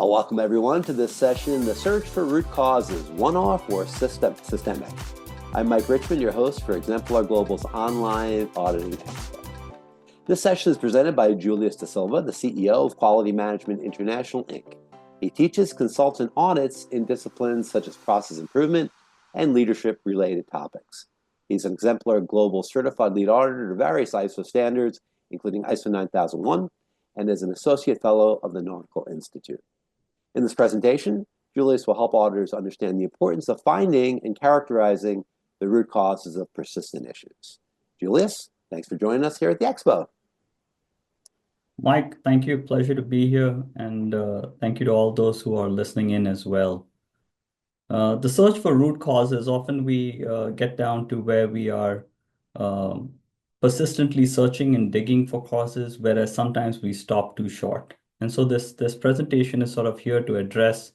Well, welcome everyone to this session, The Search for Root Causes, One-Off or Systemic. I'm Mike Richmond, your host for Exemplar Global's online auditing expo. This session is presented by Julius DeSilva, the CEO of Quality Management International, Inc. He teaches consultant audits in disciplines such as process improvement and leadership-related topics. He's an Exemplar Global Certified Lead Auditor to various ISO standards, including ISO 9001, and is an Associate Fellow of the Nautical Institute. In this presentation, Julius will help auditors understand the importance of finding and characterizing the root causes of persistent issues. Julius, thanks for joining us here at the Expo. Mike, thank you. Pleasure to be here. And thank you to all those who are listening in as well. The search for root causes, often we get down to where we are persistently searching and digging for causes, whereas sometimes we stop too short. And so this presentation is sort of here to address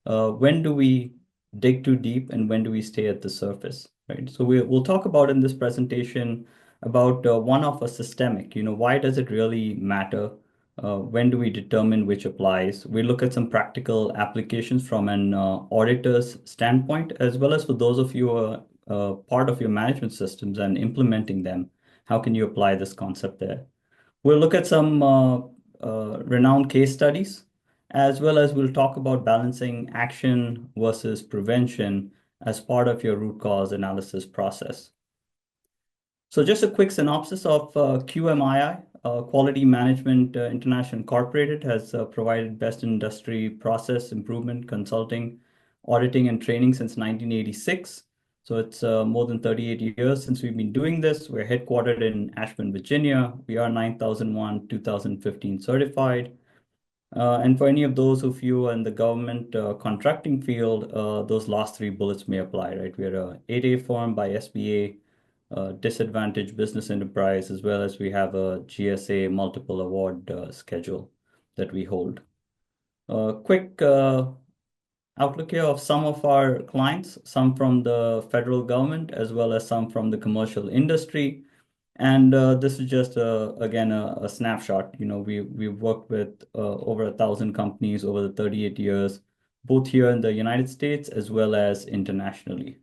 when do we dig too deep and when do we stay at the surface, right? So we'll talk about in this presentation about one-off or systemic. Why does it really matter? When do we determine which applies? We look at some practical applications from an auditor's standpoint, as well as for those of you who are part of your management systems and implementing them. How can you apply this concept there? We'll look at some renowned case studies, as well as we'll talk about balancing action versus prevention as part of your root cause analysis process. So just a quick synopsis of QMII, Quality Management International Incorporated, has provided best in industry process improvement, consulting, auditing, and training since 1986. So it's more than 38 years since we've been doing this. We're headquartered in Ashburn, Virginia. We are 9001, 2015 certified. And for any of those of you in the government contracting field, those last three bullets may apply, right? We're a 8A firm by SBA, disadvantaged business enterprise, as well as we have a GSA multiple award schedule that we hold. Quick outlook here of some of our clients, some from the federal government, as well as some from the commercial industry. And this is just, again, a snapshot. We've worked with over 1,000 companies over the 38 years, both here in the United States as well as internationally.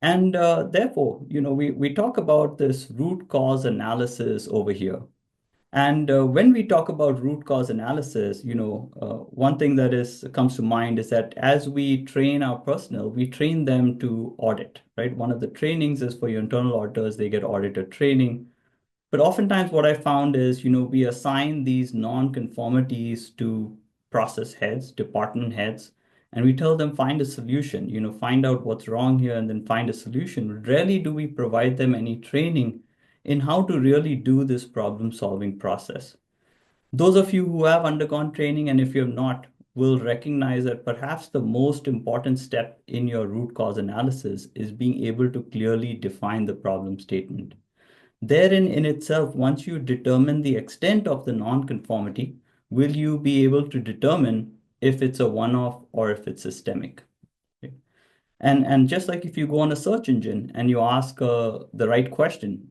And therefore, we talk about this root cause analysis over here. And when we talk about root cause analysis, one thing that comes to mind is that as we train our personnel, we train them to audit, right? One of the trainings is for your internal auditors, they get auditor training. But oftentimes what I found is, we assign these non-conformities to process heads, department heads, and we tell them find a solution, find out what's wrong here and then find a solution. Rarely do we provide them any training in how to really do this problem-solving process. Those of you who have undergone training, and if you have not, will recognize that perhaps the most important step in your root cause analysis is being able to clearly define the problem statement. Therein in itself, once you determine the extent of the non-conformity, will you be able to determine if it's a one-off or if it's systemic? Okay. And just like if you go on a search engine and you ask the right question,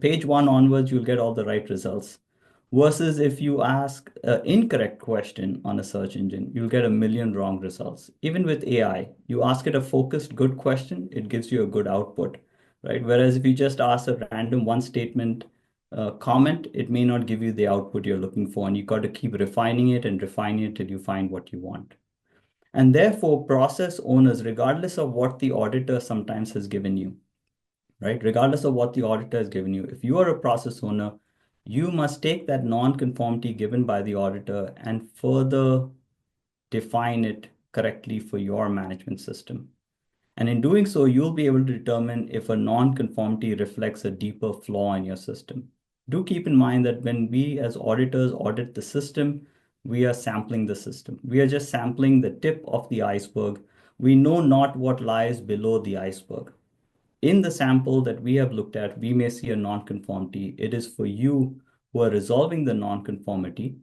page 1 onwards, you'll get all the right results. Versus if you ask an incorrect question on a search engine, you'll get 1,000,000 wrong results. Even with AI, you ask it a focused, good question, it gives you a good output, right? Whereas if you just ask a random one statement comment, it may not give you the output you're looking for, and you got to keep refining it till you find what you want. And therefore, process owners, regardless of what the auditor sometimes has given you, right? Regardless of what the auditor has given you, if you are a process owner, you must take that non-conformity given by the auditor and further define it correctly for your management system. And in doing so, you'll be able to determine if a non-conformity reflects a deeper flaw in your system. Do keep in mind that when we as auditors audit the system, we are sampling the system. We are just sampling the tip of the iceberg. We know not what lies below the iceberg. In the sample that we have looked at, we may see a non-conformity. It is for you who are resolving the non-conformity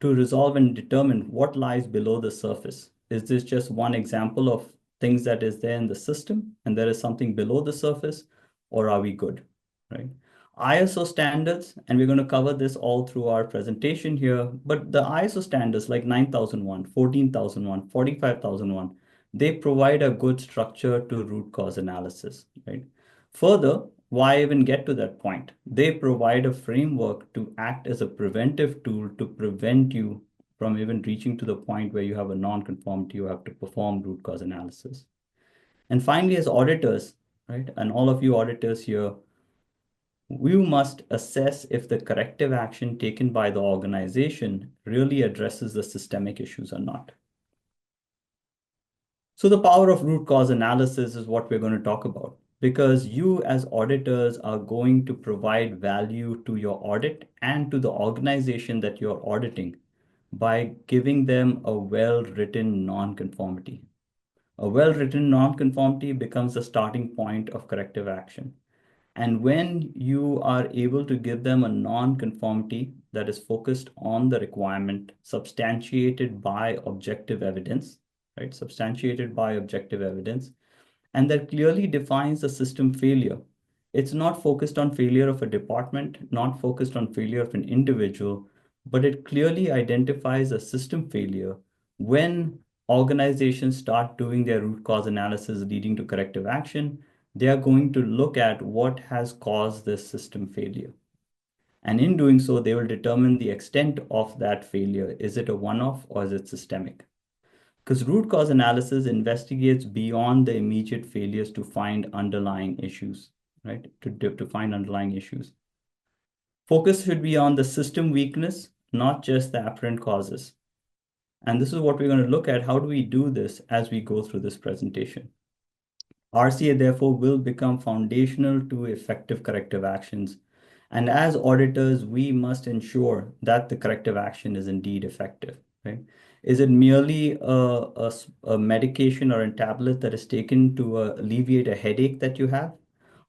to resolve and determine what lies below the surface. Is this just one example of things that is there in the system and there is something below the surface, or are we good, right? ISO standards, and we're going to cover this all through our presentation here, but the ISO standards like 9001, 14001, 45001, they provide a good structure to root cause analysis, right? Further, why even get to that point? They provide a framework to act as a preventive tool to prevent you from even reaching to the point where you have a non-conformity, you have to perform root cause analysis. And finally, as auditors, right, and all of you auditors here, we must assess if the corrective action taken by the organization really addresses the systemic issues or not. So the power of root cause analysis is what we're going to talk about, because you as auditors are going to provide value to your audit and to the organization that you're auditing by giving them a well-written nonconformity. A well-written nonconformity becomes the starting point of corrective action. And when you are able to give them a non-conformity that is focused on the requirement, substantiated by objective evidence, right? Substantiated by objective evidence, and that clearly defines the system failure. It's not focused on failure of a department, not focused on failure of an individual, but it clearly identifies a system failure when organizations start doing their root cause analysis leading to corrective action. They are going to look at what has caused this system failure. And in doing so, they will determine the extent of that failure. Is it a one-off or is it systemic? Because root cause analysis investigates beyond the immediate failures to find underlying issues, right? To find underlying issues. Focus should be on the system weakness, not just the apparent causes. And this is what we're going to look at. How do we do this as we go through this presentation? RCA, therefore, will become foundational to effective corrective actions. And as auditors, we must ensure that the corrective action is indeed effective, right? Is it merely a medication or a tablet that is taken to alleviate a headache that you have?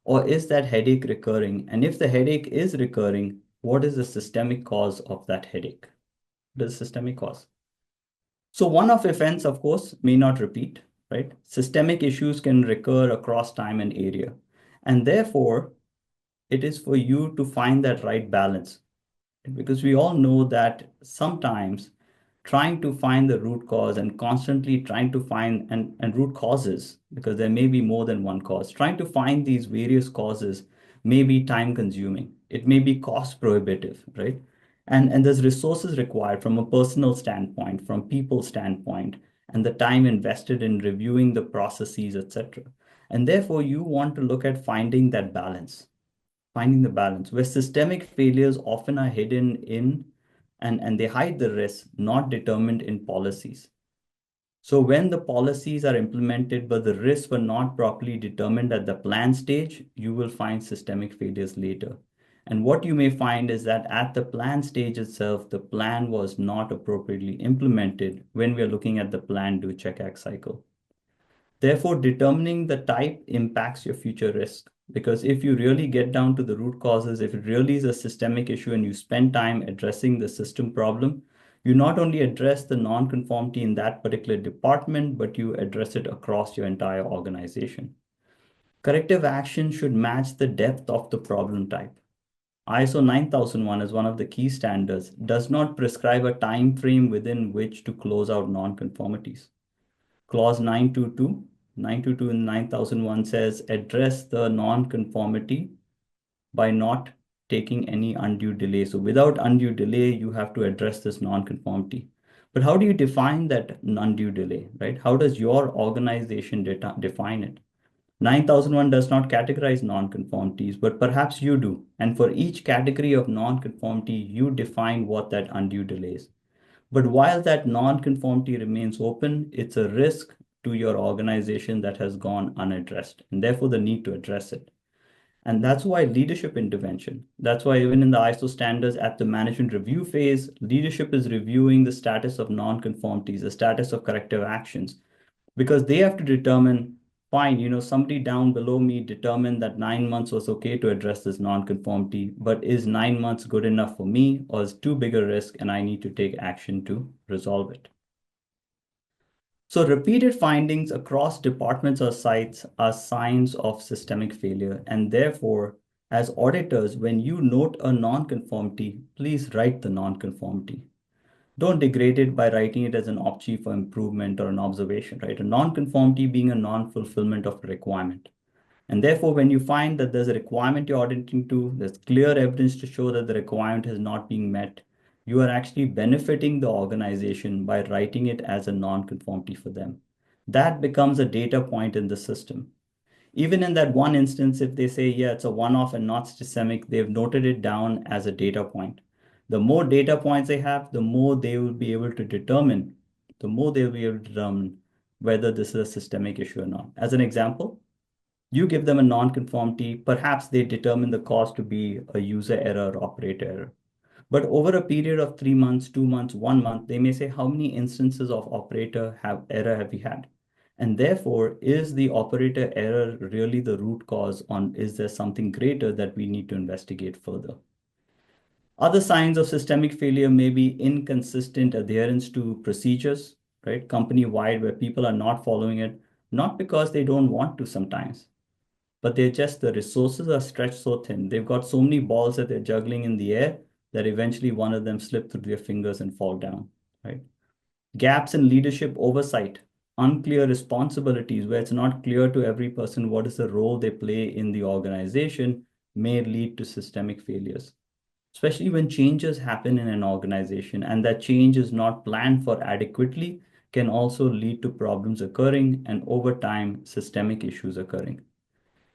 Or is that headache recurring? And if the headache is recurring, what is the systemic cause of that headache? What is the systemic cause? So one-off events, of course, may not repeat, right? Systemic issues can recur across time and area. And therefore, it is for you to find that right balance. Because we all know that sometimes trying to find the root cause and constantly trying to find and root causes, because there may be more than one cause, trying to find these various causes may be time consuming. It may be cost prohibitive, right? And there's resources required from a personal standpoint, from people standpoint, and the time invested in reviewing the processes, etc. And therefore, you want to look at finding that balance, finding the balance where systemic failures often are hidden in and they hide the risk not determined in policies. So when the policies are implemented, but the risks were not properly determined at the plan stage, you will find systemic failures later. And what you may find is that at the plan stage itself, the plan was not appropriately implemented when we are looking at the plan, do, check, act cycle. Therefore, determining the type impacts your future risk. Because if you really get down to the root causes, if it really is a systemic issue and you spend time addressing the system problem, you not only address the non-conformity in that particular department, but you address it across your entire organization. Corrective action should match the depth of the problem type. ISO 9001 is one of the key standards, does not prescribe a time frame within which to close out non-conformities. Clause 922 in 9001 says address the non-conformity by not taking any undue delay. So without undue delay, you have to address this non-conformity. But how do you define that undue delay, right? How does your organization define it? 9001 does not categorize non-conformities, but perhaps you do. And for each category of non-conformity, you define what that undue delay is. But while that non-conformity remains open, it's a risk to your organization that has gone unaddressed, and therefore the need to address it. And that's why leadership intervention, that's why even in the ISO standards at the management review phase, leadership is reviewing the status of non-conformities, the status of corrective actions, because they have to determine, fine, somebody down below me determined that 9 months was okay to address this non-conformity, but is 9 months good enough for me, or is too big a risk and I need to take action to resolve it? So repeated findings across departments or sites are signs of systemic failure, and therefore, as auditors, when you note a nonconformity, please write the nonconformity. Don't degrade it by writing it as an option for improvement or an observation, right? A nonconformity being a non-fulfillment of a requirement. And therefore, when you find that there's a requirement you're auditing to, there's clear evidence to show that the requirement is not being met, you are actually benefiting the organization by writing it as a non-conformity for them. That becomes a data point in the system. Even in that one instance, if they say, yeah, it's a one-off and not systemic, they've noted it down as a data point. The more data points they have, the more they will be able to determine, whether this is a systemic issue or not. As an example, you give them a non-conformity, perhaps they determine the cause to be a user error or operator error. But over a period of 3 months, 2 months, 1 month, they may say, how many instances of error have we had? And therefore, is the operator error really the root cause is there something greater that we need to investigate further? Other signs of systemic failure may be inconsistent adherence to procedures, right? Company-wide, where people are not following it, not because they don't want to sometimes, but the resources are stretched so thin. They've got so many balls that they're juggling in the air that eventually one of them slip through their fingers and fall down, right? Gaps in leadership oversight, unclear responsibilities, where it's not clear to every person what is the role they play in the organization, may lead to systemic failures, especially when changes happen in an organization and that change is not planned for adequately, can also lead to problems occurring and over time, systemic issues occurring.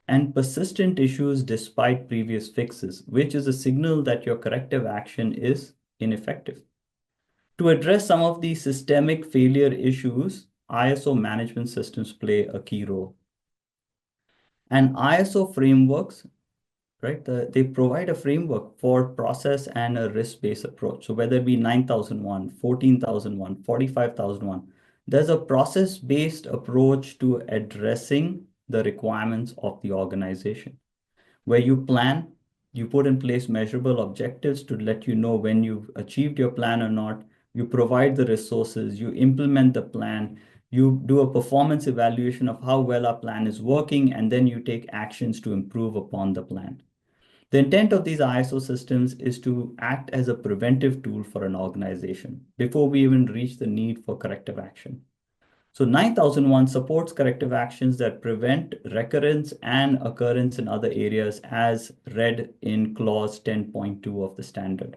And persistent issues despite previous fixes, which is a signal that your corrective action is ineffective. To address some of these systemic failure issues, ISO management systems play a key role. And ISO frameworks, right, they provide a framework for process and a risk-based approach. So whether it be 9001, 14001, 45001, there's a process-based approach to addressing the requirements of the organization, where you plan, you put in place measurable objectives to let you know when you've achieved your plan or not, you provide the resources, you implement the plan, you do a performance evaluation of how well our plan is working, and then you take actions to improve upon the plan. The intent of these ISO systems is to act as a preventive tool for an organization before we even reach the need for corrective action. So 9001 supports corrective actions that prevent recurrence and occurrence in other areas as read in clause 10.2 of the standard.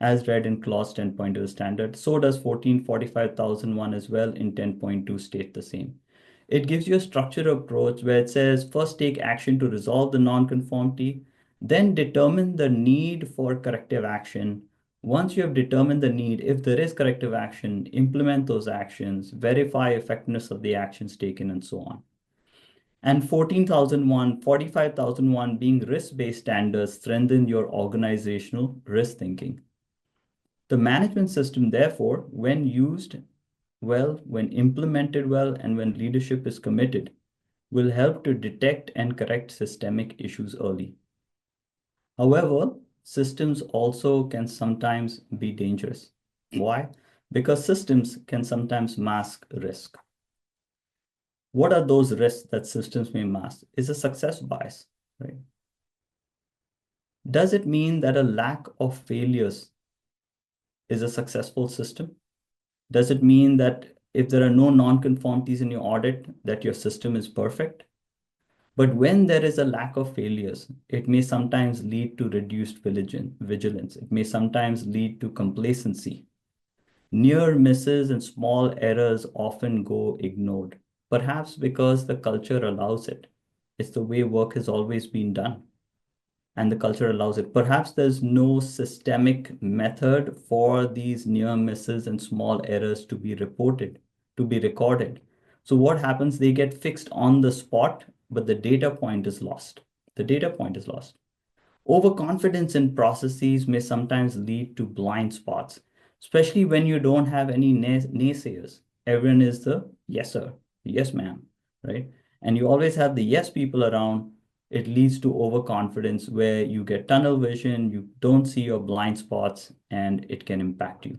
As read in clause 10.2 of the standard, so does 1445001 as well in 10.2 state the same. It gives you a structured approach where it says first take action to resolve the nonconformity, then determine the need for corrective action. Once you have determined the need, if there is corrective action, implement those actions, verify effectiveness of the actions taken, and so on. And 14001, 45001 being risk-based standards strengthen your organizational risk thinking. The management system, therefore, when used well, when implemented well, and when leadership is committed, will help to detect and correct systemic issues early. However, systems also can sometimes be dangerous. Why? Because systems can sometimes mask risk. What are those risks that systems may mask? Is a success bias, right? Does it mean that a lack of failures is a successful system? Does it mean that if there are no non-conformities in your audit, that your system is perfect? But when there is a lack of failures, it may sometimes lead to reduced vigilance. It may sometimes lead to complacency. Near misses and small errors often go ignored, perhaps because the culture allows it. It's the way work has always been done, and the culture allows it. Perhaps there's no systemic method for these near misses and small errors to be reported, to be recorded. So what happens? They get fixed on the spot, but the data point is lost. The data point is lost. Overconfidence in processes may sometimes lead to blind spots, especially when you don't have any naysayers. Everyone is the yes, sir, yes, ma'am, right? And you always have the yes people around. It leads to overconfidence where you get tunnel vision, you don't see your blind spots, and it can impact you.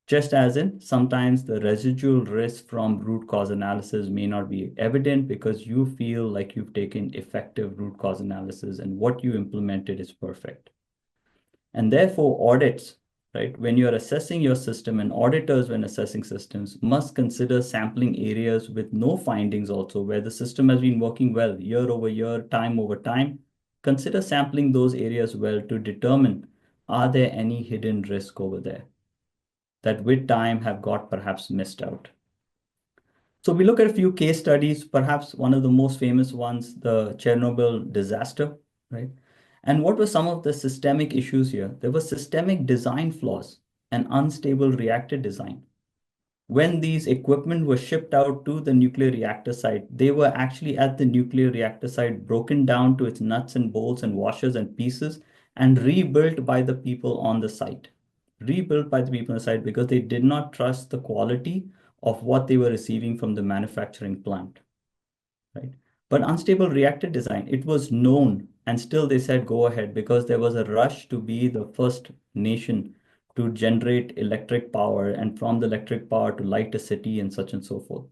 Just as in sometimes the residual risk from root cause analysis may not be evident because you feel like you've taken effective root cause analysis and what you implemented is perfect. And therefore audits, right? When you're assessing your system, and auditors when assessing systems must consider sampling areas with no findings also, where the system has been working well year over year, time over time. Consider sampling those areas well to determine, are there any hidden risk over there that with time have got perhaps missed out. So we look at a few case studies, perhaps one of the most famous ones, the Chernobyl disaster, right? And what were some of the systemic issues here? There were systemic design flaws and unstable reactor design. When these equipment were shipped out to the nuclear reactor site, they were actually at the nuclear reactor site broken down to its nuts and bolts and washers and pieces and rebuilt by the people on the site. Rebuilt by the people on the site because they did not trust the quality of what they were receiving from the manufacturing plant, right? But unstable reactor design, it was known, and still they said go ahead because there was a rush to be the first nation to generate electric power and from the electric power to light a city and such and so forth.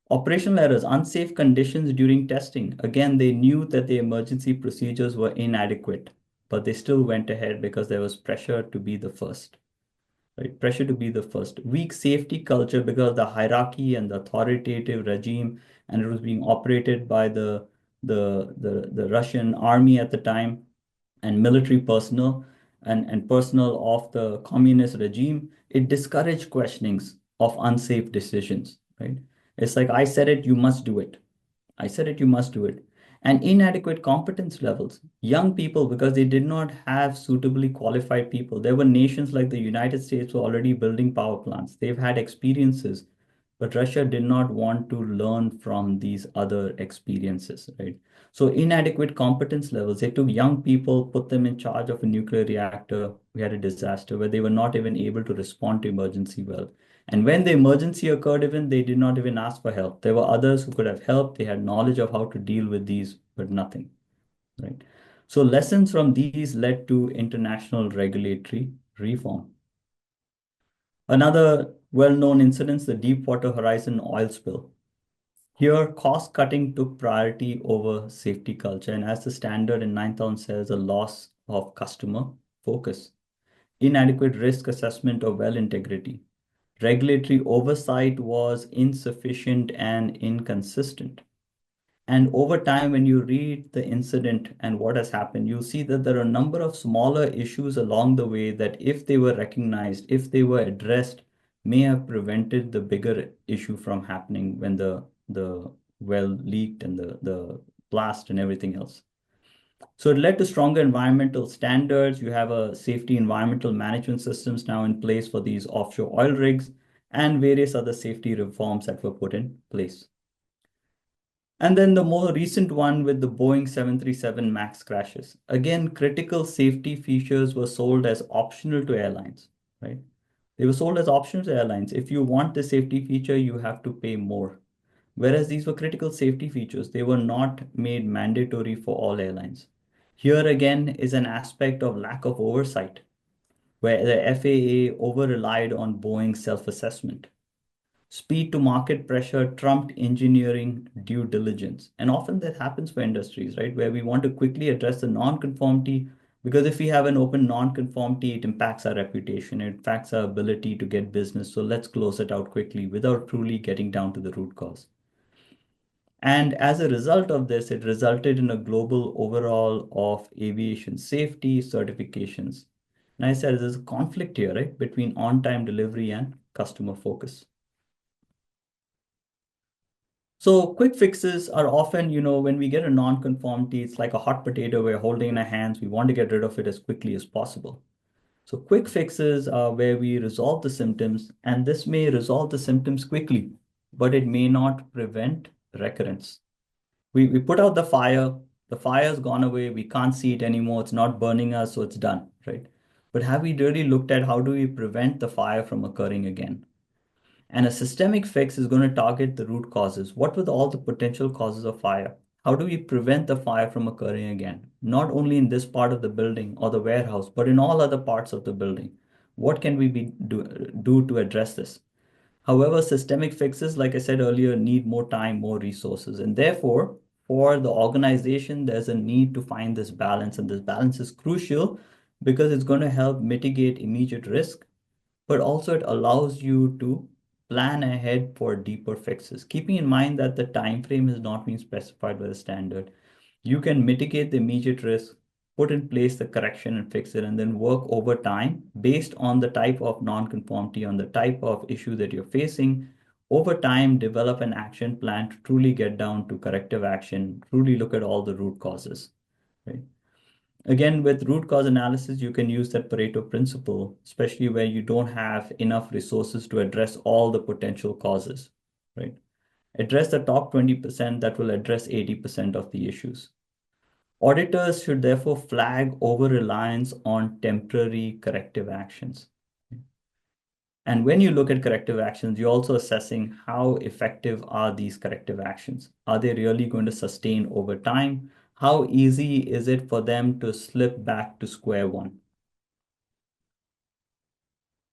Operational errors, unsafe conditions during testing. Again, they knew that the emergency procedures were inadequate, but they still went ahead because there was pressure to be the first. Right? Pressure to be the first. Weak safety culture because the hierarchy and the authoritative regime, and it was being operated by the Russian army at the time and military personnel and personnel of the communist regime. It discouraged questionings of unsafe decisions. Right? It's like I said it, you must do it. I said it, you must do it. And inadequate competence levels. Young people, because they did not have suitably qualified people. There were nations like the United States were already building power plants. They've had experiences, but Russia did not want to learn from these other experiences, right? So inadequate competence levels. They took young people, put them in charge of a nuclear reactor. We had a disaster where they were not even able to respond to emergency well. And when the emergency occurred, even they did not even ask for help. There were others who could have helped. They had knowledge of how to deal with these, but nothing, right? So lessons from these led to international regulatory reform. Another well-known incident, the Deepwater Horizon oil spill. Here, cost cutting took priority over safety culture, and as the standard in 9,000 says, a loss of customer focus, inadequate risk assessment of well integrity. Regulatory oversight was insufficient and inconsistent. And over time, when you read the incident and what has happened, you'll see that there are a number of smaller issues along the way that if they were recognized, if they were addressed, may have prevented the bigger issue from happening when the well leaked and the blast and everything else. So it led to stronger environmental standards. You have a safety environmental management systems now in place for these offshore oil rigs and various other safety reforms that were put in place. And then the more recent one with the Boeing 737 MAX crashes. Again, critical safety features were sold as optional to airlines, right? They were sold as options to airlines. If you want the safety feature, you have to pay more. Whereas these were critical safety features, they were not made mandatory for all airlines. Here again is an aspect of lack of oversight, where the FAA over-relied on Boeing's self-assessment. Speed to market pressure trumped engineering due diligence. And often that happens for industries, right? Where we want to quickly address the non-conformity, because if we have an open non-conformity, it impacts our reputation, it impacts our ability to get business. So let's close it out quickly without truly getting down to the root cause. And as a result of this, it resulted in a global overhaul of aviation safety certifications. And I said there's a conflict here, right, between on-time delivery and customer focus. So quick fixes are often, when we get a non-conformity, it's like a hot potato we're holding in our hands. We want to get rid of it as quickly as possible. So quick fixes are where we resolve the symptoms, and this may resolve the symptoms quickly, but it may not prevent recurrence. We put out the fire's gone away, we can't see it anymore, it's not burning us, so it's done, right? But have we really looked at how do we prevent the fire from occurring again? And a systemic fix is going to target the root causes. What were all the potential causes of fire? How do we prevent the fire from occurring again? Not only in this part of the building or the warehouse, but in all other parts of the building. What can we do to address this? However, systemic fixes, like I said earlier, need more time, more resources. And therefore, for the organization, there's a need to find this balance. And this balance is crucial because it's going to help mitigate immediate risk, but also it allows you to plan ahead for deeper fixes. Keeping in mind that the time frame has not been specified by the standard, you can mitigate the immediate risk, put in place the correction and fix it, and then work over time based on the type of nonconformity, on the type of issue that you're facing. Over time, develop an action plan to truly get down to corrective action, truly look at all the root causes, right? Again, with root cause analysis, you can use that Pareto principle, especially where you don't have enough resources to address all the potential causes, right? Address the top 20% that will address 80% of the issues. Auditors should therefore flag over-reliance on temporary corrective actions. And when you look at corrective actions, you're also assessing how effective are these corrective actions? Are they really going to sustain over time? How easy is it for them to slip back to square one?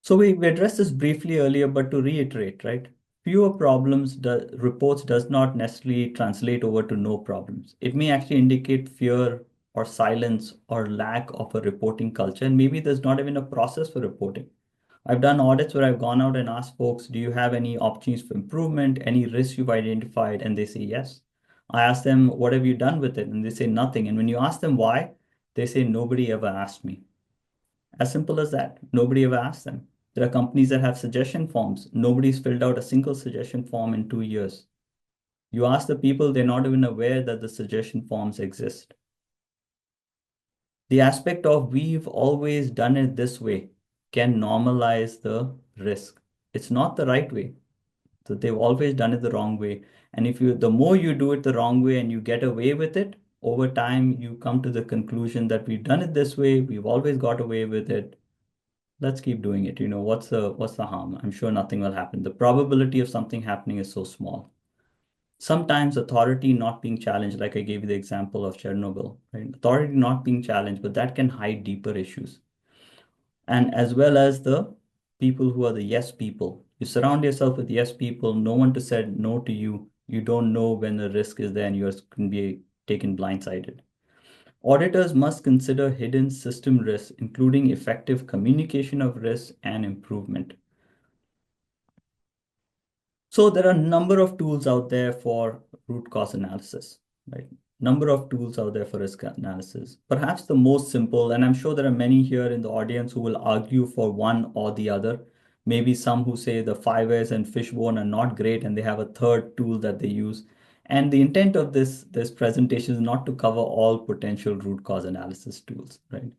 So we addressed this briefly earlier, but to reiterate, right? Fewer reports does not necessarily translate over to no problems. It may actually indicate fear or silence or lack of a reporting culture. And maybe there's not even a process for reporting. I've done audits where I've gone out and asked folks, do you have any opportunities for improvement, any risks you've identified? And they say yes. I ask them, what have you done with it? And they say nothing. And when you ask them why, they say, nobody ever asked me. As simple as that. Nobody ever asked them. There are companies that have suggestion forms. Nobody's filled out a single suggestion form in 2 years. You ask the people, they're not even aware that the suggestion forms exist. The aspect of we've always done it this way can normalize the risk. It's not the right way. So they've always done it the wrong way. And the more you do it the wrong way and you get away with it, over time you come to the conclusion that we've done it this way, we've always got away with it. Let's keep doing it. What's the harm? I'm sure nothing will happen. The probability of something happening is so small. Sometimes authority not being challenged, like I gave you the example of Chernobyl, right? Authority not being challenged, but that can hide deeper issues. And as well as the people who are the yes people. You surround yourself with yes people, no one to say no to you. You don't know when the risk is there and you can be taken blindsided. Auditors must consider hidden system risks, including effective communication of risk and improvement. So there are a number of tools out there for root cause analysis, right? Number of tools out there for risk analysis. Perhaps the most simple, and I'm sure there are many here in the audience who will argue for one or the other. Maybe some who say the 5S and Fishbone are not great and they have a third tool that they use. And the intent of this presentation is not to cover all potential root cause analysis tools, right?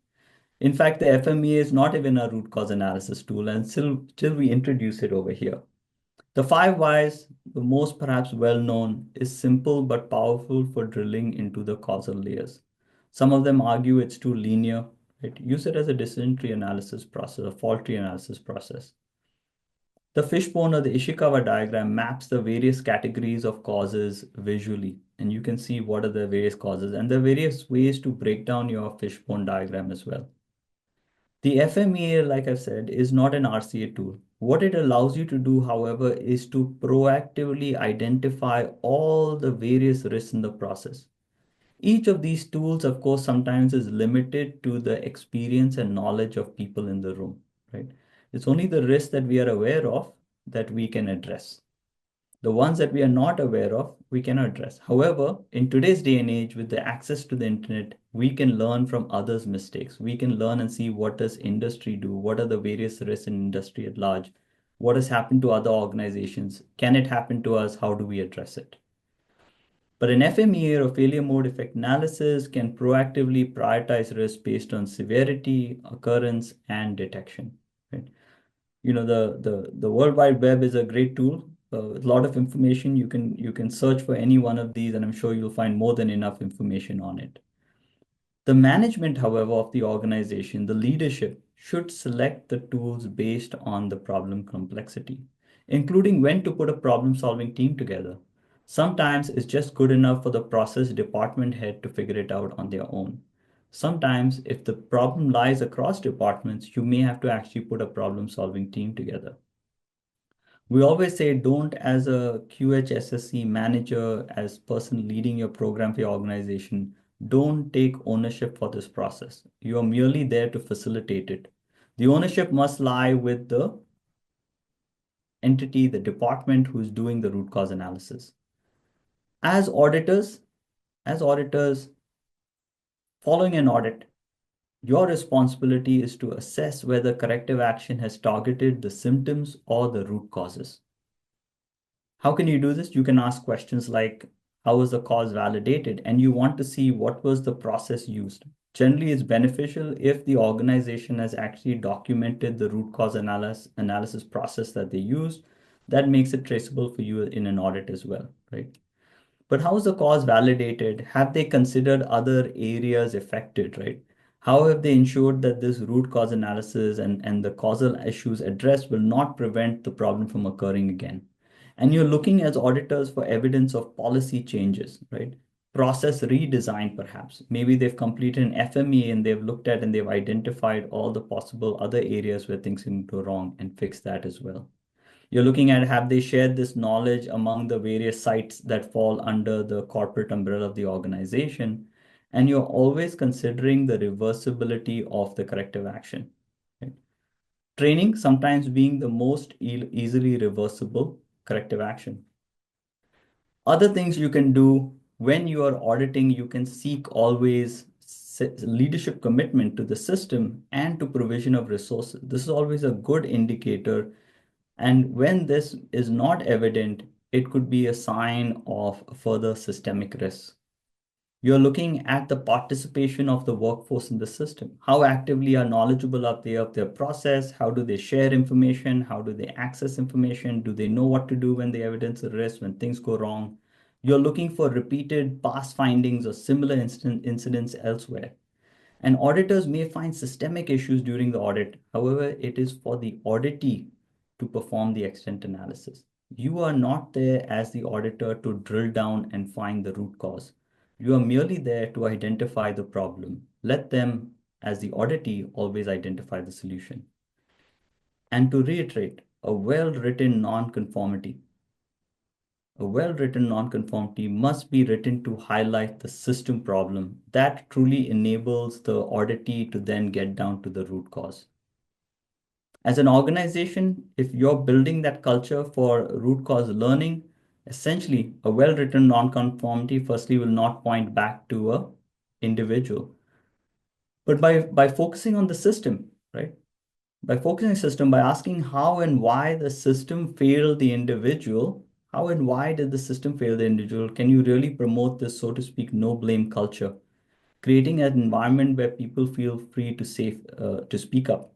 In fact, the FMEA is not even a root cause analysis tool, and till we introduce it over here. The 5 whys, the most perhaps well-known, is simple but powerful for drilling into the causal layers. Some of them argue it's too linear, right? Use it as a decision tree analysis process, a fault tree analysis process. The fishbone or the Ishikawa diagram maps the various categories of causes visually, and you can see what are the various causes, and there are various ways to break down your fishbone diagram as well. The FMEA, like I've said, is not an RCA tool. What it allows you to do, however, is to proactively identify all the various risks in the process. Each of these tools, of course, sometimes is limited to the experience and knowledge of people in the room, right? It's only the risks that we are aware of that we can address. The ones that we are not aware of, we cannot address. However, in today's day and age, with the access to the internet, we can learn from others' mistakes. We can learn and see what does industry do? What are the various risks in industry at large? What has happened to other organizations? Can it happen to us? How do we address it? But an FMEA or failure mode effect analysis can proactively prioritize risk based on severity, occurrence, and detection. Right? The World Wide Web is a great tool. A lot of information. You can search for any one of these, and I'm sure you'll find more than enough information on it. The management, however, of the organization, the leadership, should select the tools based on the problem complexity, including when to put a problem-solving team together. Sometimes it's just good enough for the process department head to figure it out on their own. Sometimes if the problem lies across departments, you may have to actually put a problem-solving team together. We always say don't, as a QHSSC manager, as person leading your program for your organization, don't take ownership for this process. You are merely there to facilitate it. The ownership must lie with the entity, the department who's doing the root cause analysis. As auditors, following an audit, your responsibility is to assess whether corrective action has targeted the symptoms or the root causes. How can you do this? You can ask questions like, how was the cause validated? And you want to see what was the process used. Generally, it's beneficial if the organization has actually documented the root cause analysis process that they used. That makes it traceable for you in an audit as well, right? But how is the cause validated? Have they considered other areas affected, right? How have they ensured that this root cause analysis and the causal issues addressed will not prevent the problem from occurring again? And you're looking as auditors for evidence of policy changes, right? Process redesign, perhaps. Maybe they've completed an FME and they've looked at and they've identified all the possible other areas where things can go wrong and fix that as well. You're looking at, have they shared this knowledge among the various sites that fall under the corporate umbrella of the organization? And you're always considering the reversibility of the corrective action. Right? Training sometimes being the most easily reversible corrective action. Other things you can do when you are auditing, you can seek always leadership commitment to the system and to provision of resources. This is always a good indicator. And when this is not evident, it could be a sign of further systemic risk. You're looking at the participation of the workforce in the system. How actively are knowledgeable are they of their process? How do they share information? How do they access information? Do they know what to do when they evidence a risk, when things go wrong? You're looking for repeated past findings or similar incidents elsewhere. And auditors may find systemic issues during the audit. However, it is for the auditee to perform the extent analysis. You are not there as the auditor to drill down and find the root cause. You are merely there to identify the problem. Let them, as the auditee, always identify the solution. And to reiterate, a well-written nonconformity. A well-written nonconformity must be written to highlight the system problem. That truly enables the auditee to then get down to the root cause. As an organization, if you're building that culture for root cause learning, essentially a well-written nonconformity firstly will not point back to a individual. But by focusing on the system, right? By focusing on the system, by asking how and why the system failed the individual, how and why did the system fail the individual? Can you really promote this, so to speak, no blame culture, creating an environment where people feel free to speak up,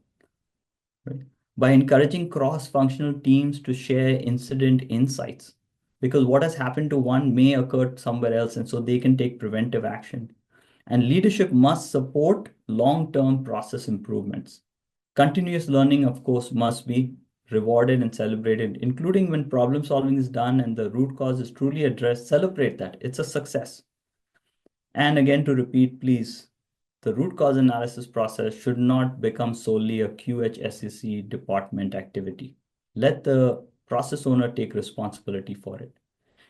right? By encouraging cross-functional teams to share incident insights, because what has happened to one may occur somewhere else, and so they can take preventive action. And leadership must support long-term process improvements. Continuous learning, of course, must be rewarded and celebrated, including when problem solving is done and the root cause is truly addressed. Celebrate that. It's a success. And again, to repeat, please, the root cause analysis process should not become solely a QHSEC department activity. Let the process owner take responsibility for it.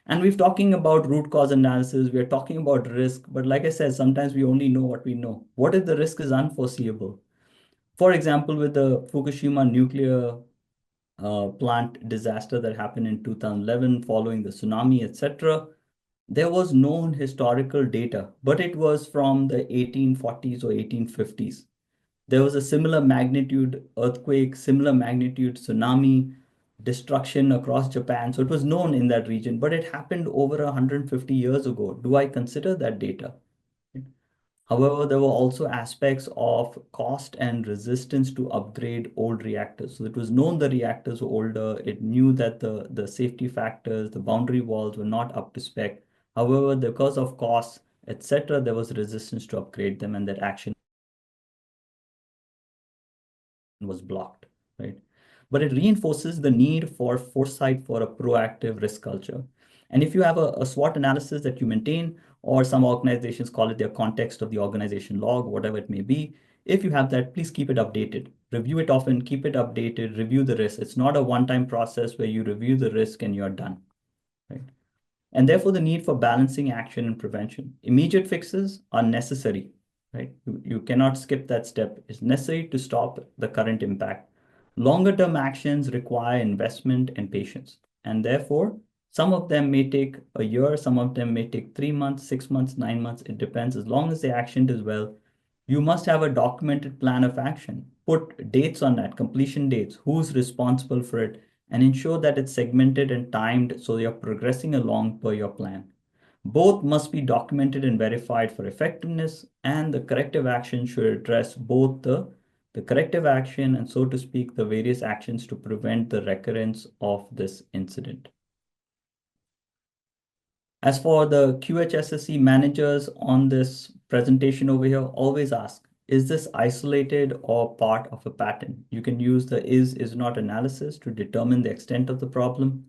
And we're talking about root cause analysis, we're talking about risk, but like I said, sometimes we only know what we know. What if the risk is unforeseeable? For example, with the Fukushima nuclear plant disaster that happened in 2011 following the tsunami, etc., there was known historical data, but it was from the 1840s or 1850s. There was a similar magnitude earthquake, similar magnitude tsunami, destruction across Japan. So it was known in that region, but it happened over 150 years ago. Do I consider that data? However, there were also aspects of cost and resistance to upgrade old reactors. So it was known the reactors were older. It knew that the safety factors, the boundary walls were not up to spec. However, because of costs, etc., there was resistance to upgrade them, and that action was blocked, right? But it reinforces the need for foresight for a proactive risk culture. And if you have a SWOT analysis that you maintain, or some organizations call it their context of the organization log, whatever it may be, if you have that, please keep it updated. Review it often, keep it updated, review the risk. It's not a one-time process where you review the risk and you're done, right? And therefore, the need for balancing action and prevention. Immediate fixes are necessary, right? You cannot skip that step. It's necessary to stop the current impact. Longer term actions require investment and patience. And therefore, some of them may take a year, some of them may take 3 months, 6 months, 9 months. It depends. As long as the action is well, you must have a documented plan of action. Put dates on that, completion dates, who's responsible for it, and ensure that it's segmented and timed so you're progressing along per your plan. Both must be documented and verified for effectiveness, and the corrective action should address both the corrective action and, so to speak, the various actions to prevent the recurrence of this incident. As for the QHSSE managers on this presentation over here, always ask, is this isolated or part of a pattern? You can use the is not analysis to determine the extent of the problem.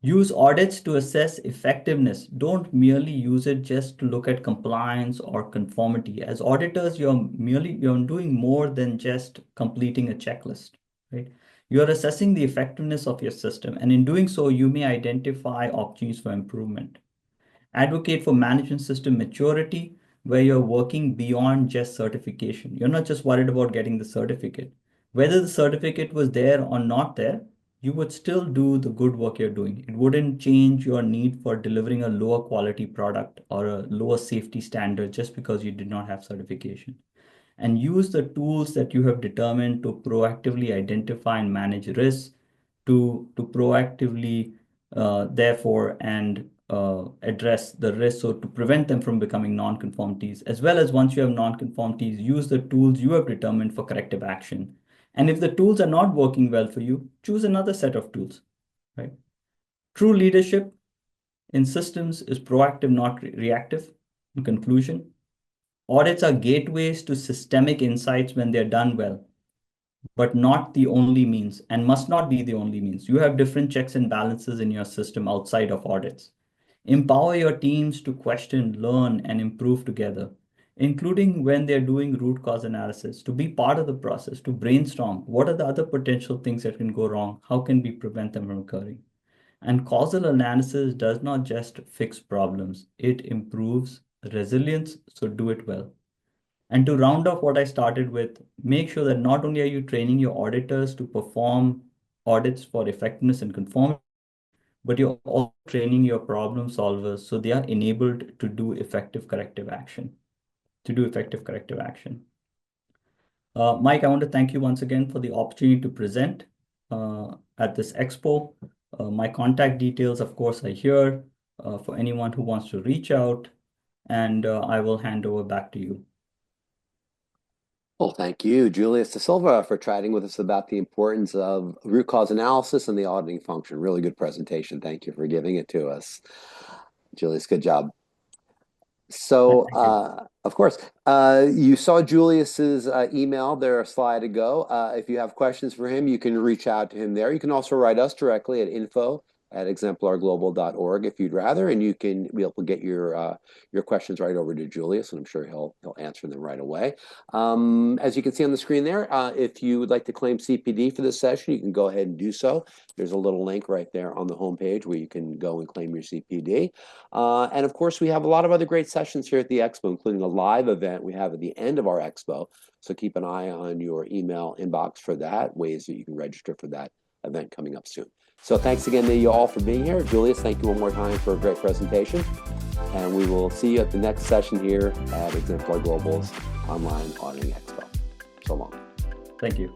Use audits to assess effectiveness. Don't merely use it just to look at compliance or conformity. As auditors, you're doing more than just completing a checklist, right? You're assessing the effectiveness of your system, and in doing so, you may identify opportunities for improvement. Advocate for management system maturity, where you're working beyond just certification. You're not just worried about getting the certificate. Whether the certificate was there or not there, you would still do the good work you're doing. It wouldn't change your need for delivering a lower quality product or a lower safety standard just because you did not have certification. And use the tools that you have determined to proactively identify and manage risks, to proactively, therefore, and address the risks, so to prevent them from becoming non-conformities, as well as once you have non-conformities, use the tools you have determined for corrective action. And if the tools are not working well for you, choose another set of tools, right? True leadership in systems is proactive, not reactive. In conclusion, audits are gateways to systemic insights when they're done well, but not the only means, and must not be the only means. You have different checks and balances in your system outside of audits. Empower your teams to question, learn, and improve together, including when they're doing root cause analysis, to be part of the process, to brainstorm what are the other potential things that can go wrong, how can we prevent them from occurring. And causal analysis does not just fix problems, it improves resilience, so do it well. And to round off what I started with, make sure that not only are you training your auditors to perform audits for effectiveness and conformity, but you're also training your problem solvers so they are enabled to do effective corrective action. Mike, I want to thank you once again for the opportunity to present at this expo. My contact details, of course, are here for anyone who wants to reach out, and I will hand over back to you. Well, thank you, Julius DeSilva, for chatting with us about the importance of root cause analysis and the auditing function. Really good presentation. Thank you for giving it to us. Julius, good job. So, of course, you saw Julius's email there a slide ago. If you have questions for him, you can reach out to him there. You can also write us directly at info@exemplarglobal.org if you'd rather, and you can be able to get your questions right over to Julius, and I'm sure he'll answer them right away. As you can see on the screen there, if you would like to claim CPD for this session, you can go ahead and do so. There's a little link right there on the homepage where you can go and claim your CPD. And of course, we have a lot of other great sessions here at the Expo, including a live event we have at the end of our Expo. So keep an eye on your email inbox for that, ways that you can register for that event coming up soon. So thanks again to you all for being here. Julius, thank you one more time for a great presentation. And we will see you at the next session here at Exemplar Global's Online Auditing Expo. So long. Thank you.